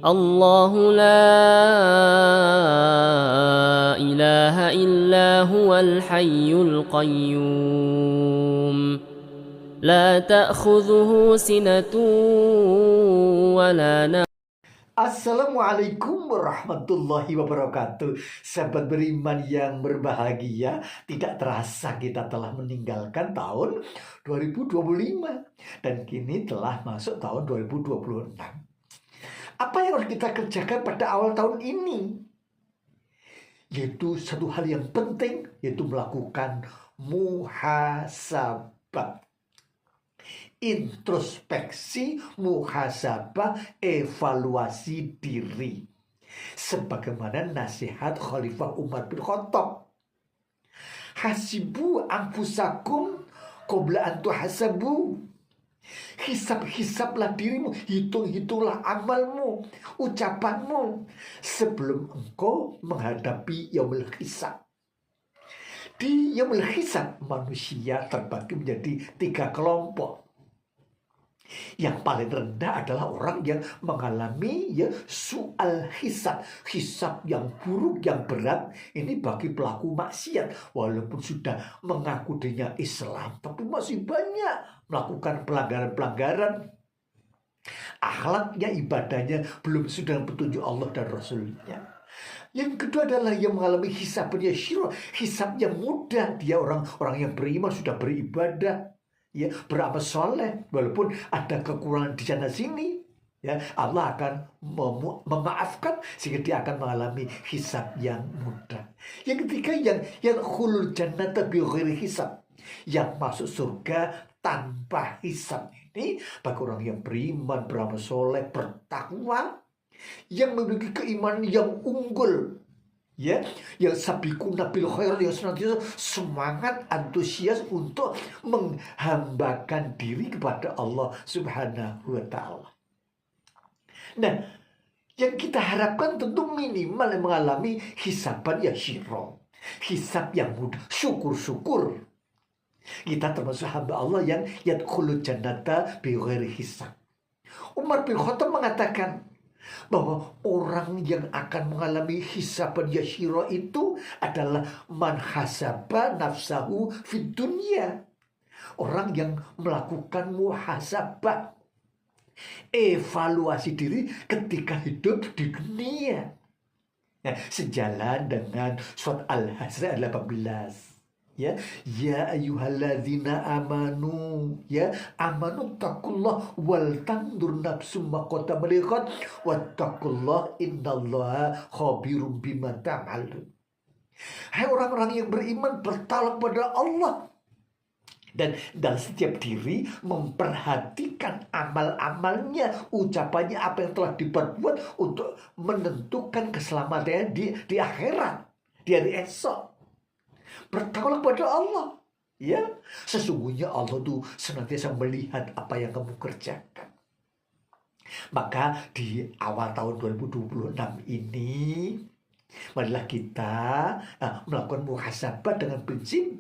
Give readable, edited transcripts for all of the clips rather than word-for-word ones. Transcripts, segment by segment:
الله لا إله إلا هو الحي القيوم لا تأخذه سنة ولا نوم. Assalamualaikum warahmatullahi wabarakatuh. Sahabat beriman yang berbahagia, tidak terasa kita telah meninggalkan tahun 2025 dan kini telah masuk tahun 2026. Apa yang harus kita kerjakan pada awal tahun ini? Yaitu satu hal yang penting, yaitu melakukan muhasabah. Introspeksi, muhasabah, evaluasi diri. Sebagaimana nasihat Khalifah Umar bin Khattab. Hasibu anfusakum qabla an tuhasabu. Hisab-hisablah dirimu, hitung-hitunglah amalmu, ucapanmu sebelum engkau menghadapi yaumul hisab. Di yaumul hisab manusia terbagi menjadi 3 kelompok. Yang paling rendah adalah orang yang mengalami su'al hisab. Hisab yang buruk, yang berat. Ini bagi pelaku maksiat. Walaupun sudah mengaku dirinya Islam, tapi masih banyak melakukan pelanggaran-pelanggaran. Akhlaknya, ibadahnya belum sudah petunjuk Allah dan Rasulnya. Yang kedua adalah yang mengalami hisabnya syirah. Hisab yang mudah. Dia orang-orang yang beriman, sudah beribadah, ya, beramal soleh, walaupun ada kekurangan di sana sini, ya, Allah akan memaafkan sehingga dia akan mengalami hisab yang mudah. Yang ketiga yang khulul jannata bi ghairi hisab, yang masuk surga tanpa hisab. Ini bagi orang yang beriman, beramal soleh, bertakwa, yang memiliki keimanan yang unggul, ya, yang sabiquna bil khairat, yang senantiasa semangat, antusias untuk menghambakan diri kepada Allah Subhanahu wa taala. Nah, yang kita harapkan tentu minimal yang mengalami hisaban yang syirah, hisab yang mudah, syukur-syukur kita termasuk hamba Allah yang yadkhulul jannata bi ghairi hisab. Umar bin Khattab mengatakan bahwa orang yang akan mengalami hisaban yasyira itu adalah man hasaba nafsahu fid dunya. Orang yang melakukan muhasabah, evaluasi diri ketika hidup di dunia. Nah, sejalan dengan surat Al-Hasr 18. Ya ayyuhalladzina amanu, amanu taqullah wal tandur nafsum ma qaddamat lighad wattaqullah innallaha khabirum bima ta'malun. Hai orang-orang yang beriman, bertawakal pada Allah dan dalam setiap diri memperhatikan amal-amalnya, ucapannya, apa yang telah diperbuat untuk menentukan keselamatannya di akhirat, di hari esok. Bertakwalah kepada Allah, ya. Sesungguhnya Allah tuh senantiasa melihat apa yang kamu kerjakan. Maka di awal tahun 2026 ini, marilah kita melakukan muhasabah dengan prinsip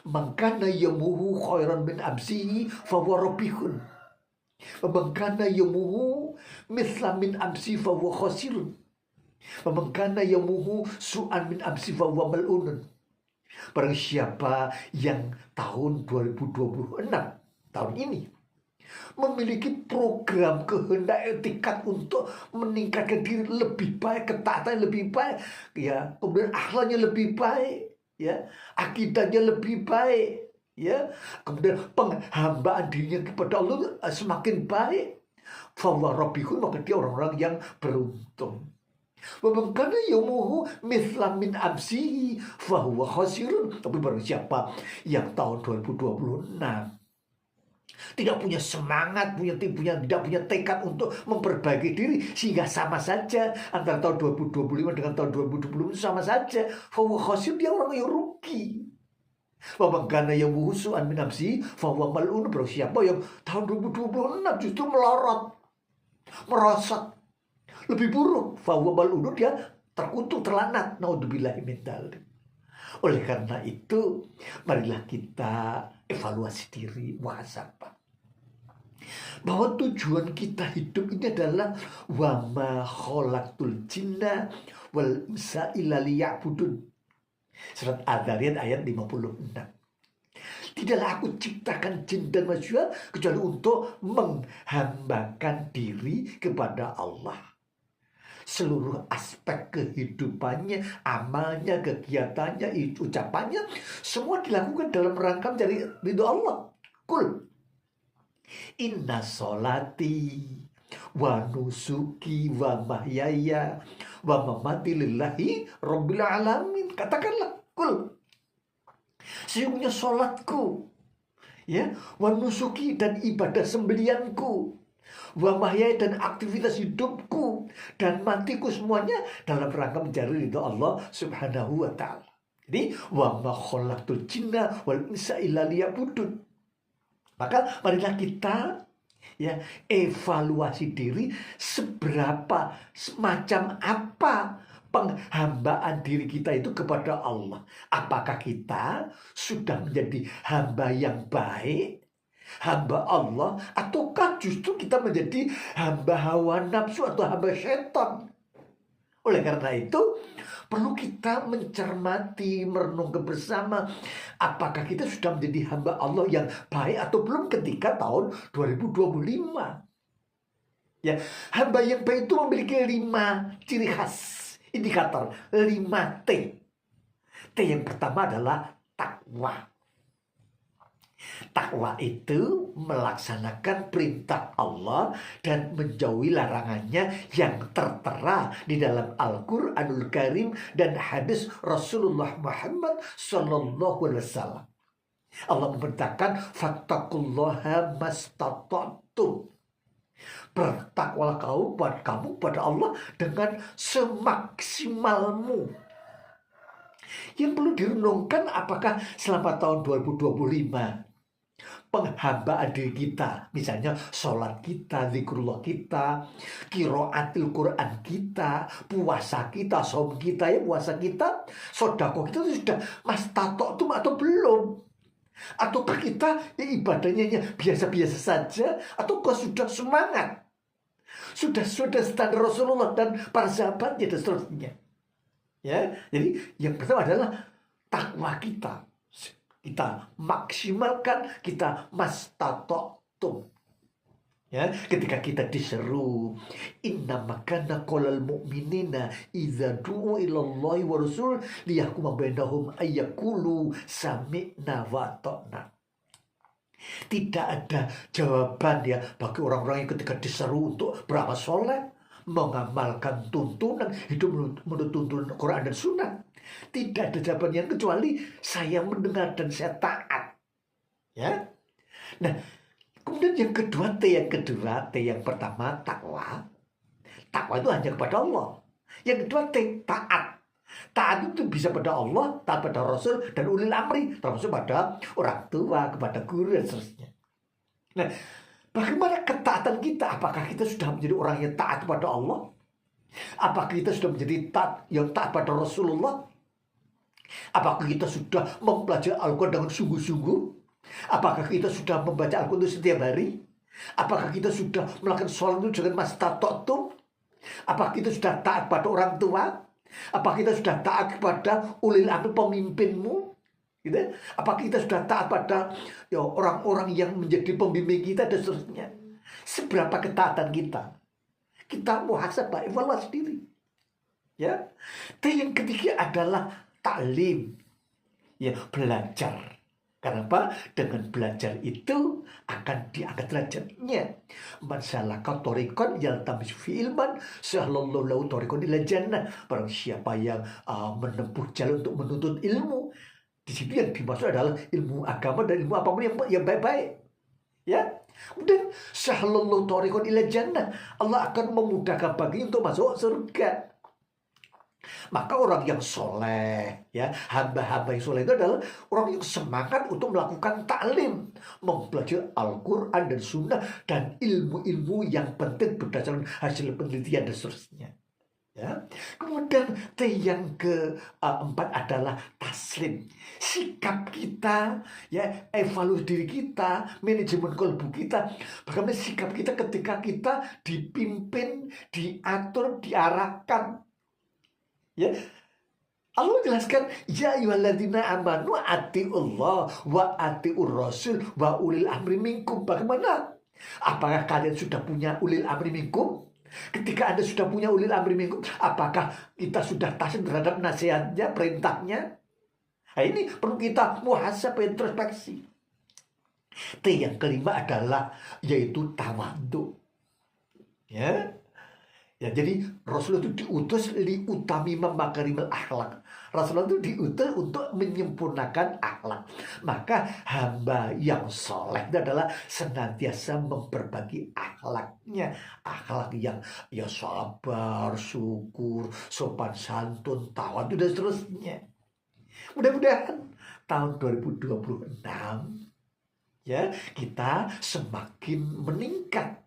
mangkana yamuhu khairan min amsihi fahuwa rabihun, mangkana yamuhu mithla min amsi fahuwa khasirun, mangkana yamuhu su'an min amsi fahuwa mal'unun. Barang siapa yang tahun 2026, tahun ini, memiliki program kehendak etikat untuk meningkatkan diri lebih baik, ketaatan lebih baik, ya, kemudian akhlaknya lebih baik, ya, akidahnya lebih baik, ya, kemudian penghambaan dirinya kepada Allah semakin baik, fahuwa rabbihun, maka dia orang-orang yang beruntung. Wabangkana yamuhu mithla min amsihi fahuwa khasirun. Tapi barang siapa yang tahun 2026 tidak punya semangat, tidak punya tekad untuk memperbaiki diri, sehingga sama saja antara tahun 2025 dengan tahun 2020 sama saja, fahuwa khasir, dia orang yang rugi. Wabangkana yamuhu su'an min amsihi fahuwa mal'un. Barang siapa yang tahun 2026 justru melorot, merosot, lebih buruk, fahuwa mal'un, dia terkutuk, terlanat, naudzubillahi min dzalik. Oleh karena itu, marilah kita evaluasi diri, muhasabah. bahwa tujuan kita hidup ini adalah wa ma khalaqtul jinna wal insa illa liya'budun. Surat Ad-Dzariyat ayat 56. Tidaklah aku ciptakan jin dan manusia kecuali untuk menghambakan diri kepada Allah. Seluruh aspek kehidupannya, amalnya, kegiatannya, ucapannya, semua dilakukan dalam rangka mencari ridho Allah. Kul inna solati wa nusuki wa mahyaya wa mamati lillahi rabbil alamin. Katakanlah, kul, sesungguhnya sholatku, ya, wa nusuki dan ibadah sembelianku, wa mahyaya dan aktivitas hidupku, dan matiku, semuanya dalam rangka mencari ridho Allah subhanahu wa ta'ala. Jadi wa ma khalaqtul jinna wal insa illa liya'budun. Maka marilah kita, ya, evaluasi diri seberapa, semacam apa penghambaan diri kita itu kepada Allah. Apakah kita sudah menjadi hamba yang baik, hamba Allah, ataukah justru kita menjadi hamba hawa nafsu atau hamba setan? Oleh karena itu, perlu kita mencermati, merenungkan bersama, apakah kita sudah menjadi hamba Allah yang baik atau belum ketika tahun 2025. Ya, hamba yang baik itu memiliki 5 ciri khas, indikator, 5 T. T yang pertama adalah takwa. Takwa itu melaksanakan perintah Allah dan menjauhi larangannya yang tertera di dalam Al-Quranul Karim dan hadis Rasulullah Muhammad SAW. Allah memerintahkan fattaqullaha mastata'tum. Bertakwalah kamu pada Allah dengan semaksimalmu. Yang perlu direnungkan, apakah selama tahun 2025 penghambaan diri kita, misalnya sholat kita, zikrullah kita, qiraatil Quran kita, puasa kita, saum kita, ya, puasa kita, sedekah kita itu sudah mastata'tum atau belum? Ataukah kita, ya, ibadahnya biasa-biasa saja, ataukah sudah semangat, sudah standar Rasulullah dan para sahabatnya dan seterusnya? Ya, jadi yang pertama adalah takwa kita. Kita maksimalkan, kita mastata'tum. Ya, ketika kita diseru, inna makana qolal mu'minina idza du'u ilallahi wa rasul liyahkuma bainahum ayyakulu sami'na wa ta'na. Tidak ada jawaban, ya, bagi orang-orang yang ketika diseru untuk beramal soleh, mengamalkan tuntunan hidup menurut tuntunan Quran dan Sunnah. Tidak ada jawaban yang kecuali saya mendengar dan saya taat. Ya. Nah, kemudian yang kedua, T yang pertama takwa. Takwa itu hanya kepada Allah. Yang kedua T, taat. Taat itu bisa pada Allah, taat pada Rasul dan ulil amri, termasuk pada orang tua, kepada guru dan seterusnya. Nah, bagaimana ketaatan kita? Apakah kita sudah menjadi orang yang taat kepada Allah? Apakah kita sudah menjadi taat pada Rasulullah? Apakah kita sudah mempelajari Al-Quran dengan sungguh-sungguh? Apakah kita sudah membaca Al-Quran itu setiap hari? Apakah kita sudah melakukan sholat itu dengan mastata'tum? Apakah kita sudah taat pada orang tua? Apakah kita sudah taat kepada ulil amri, pemimpinmu? Gitu? Apakah kita sudah taat pada, ya, orang-orang yang menjadi pembimbing kita dan seterusnya? Seberapa ketaatan kita? Kita muhasabah, evaluasi diri. Ya. Dan yang ketiga adalah taklim, ya, belajar. Kenapa? Dengan belajar itu akan diangkat derajatnya. Man salaka thoriqan yaltamisu fi ilman sahlallahu lahu thoriqan ila jannah. Barang siapa yang menempuh jalan untuk menuntut ilmu, di situ yang dimaksud adalah ilmu agama dan ilmu apapun yang baik-baik. Ya. Kemudian sahlallahu thoriqan ila jannah. Allah akan memudahkan bagi untuk masuk surga. Maka orang yang soleh, ya, hamba-hamba yang soleh itu adalah orang yang semangat untuk melakukan taklim, mempelajari Al-Quran dan Sunnah dan ilmu-ilmu yang penting berdasarkan hasil penelitian dan seterusnya. Ya. Kemudian T yang keempat adalah taslim. Sikap kita, ya, evaluasi diri kita, manajemen kolbu kita. Bagaimana sikap kita ketika kita dipimpin, diatur, diarahkan. Ya, Allah jelaskan, ya ayyuhalladzina amanu atiullah wa atiur rasul wa ulil amri minkum. Bagaimana? Apakah kalian sudah punya ulil amri minkum? Ketika Anda sudah punya ulil amri minkum, apakah kita sudah taat terhadap nasihatnya, perintahnya? Nah, ini perlu kita muhasabah, introspeksi. T yang kelima adalah yaitu tawadhu. Ya. Ya, jadi Rasulullah itu diutus liutami makarimil akhlak. Rasulullah itu diutus untuk menyempurnakan akhlak. Maka hamba yang soleh itu adalah senantiasa memperbagi akhlaknya. Akhlak yang ya sabar, syukur, sopan santun, tawadhu dan seterusnya. Mudah-mudahan tahun 2026 ya kita semakin meningkat,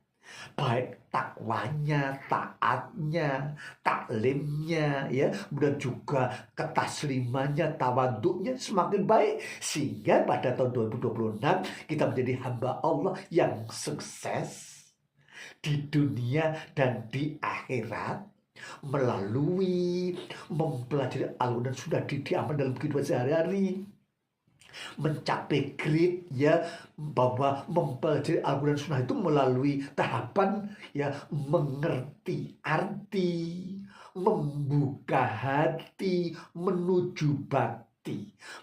baik takwanya, taatnya, taklimnya, ya, dan juga ketaslimannya, tawaduknya semakin baik, sehingga pada tahun 2026 kita menjadi hamba Allah yang sukses di dunia dan di akhirat melalui mempelajari Al-Quran dan sudah diamalkan dalam kehidupan sehari-hari, mencapai grade, ya, bahwa mempelajari Al-Quran Sunnah itu melalui tahapan, ya, mengerti arti, membuka hati, menuju bakti.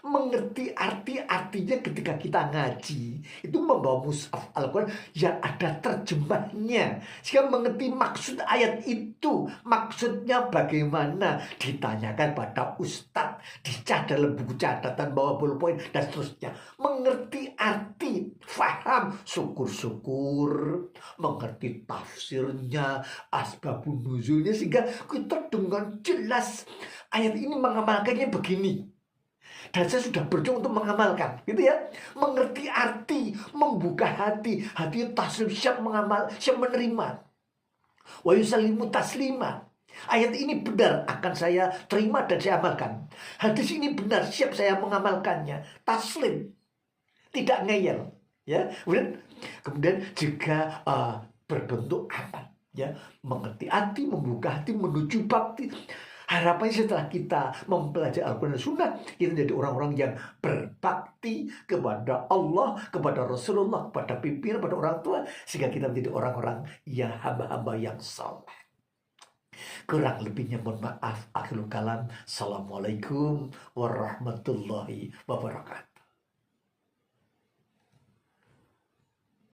Mengerti arti, artinya ketika kita ngaji itu membawa mushaf Al-Quran yang ada terjemahnya, sehingga mengerti maksud ayat itu, maksudnya bagaimana, ditanyakan pada ustadz, dicatat dalam buku catatan, bawa ballpoint dan seterusnya. Mengerti arti, faham, syukur-syukur, mengerti tafsirnya, asbabun nuzulnya, sehingga kita dengan jelas ayat ini mengamalkannya begini. Dan saya sudah berjuang untuk mengamalkan, gitu ya. Mengerti arti, membuka hati, hati taslim, siap mengamal, siap menerima. Wa yusallimu taslima. Ayat ini benar, akan saya terima dan saya amalkan. Hadis ini benar, siap saya mengamalkannya. Taslim, tidak ngeyel, ya. Kemudian juga berbentuk amal, ya, mengerti hati, membuka hati, menuju bakti. Harapannya setelah kita mempelajari Al-Quran dan Sunnah, kita menjadi orang-orang yang berbakti kepada Allah, kepada Rasulullah, kepada pimpinan, kepada orang tua, sehingga kita menjadi orang-orang yang hamba-hamba yang saleh. Kurang lebihnya mohon maaf. Akhirul kalam. Assalamualaikum warahmatullahi wabarakatuh.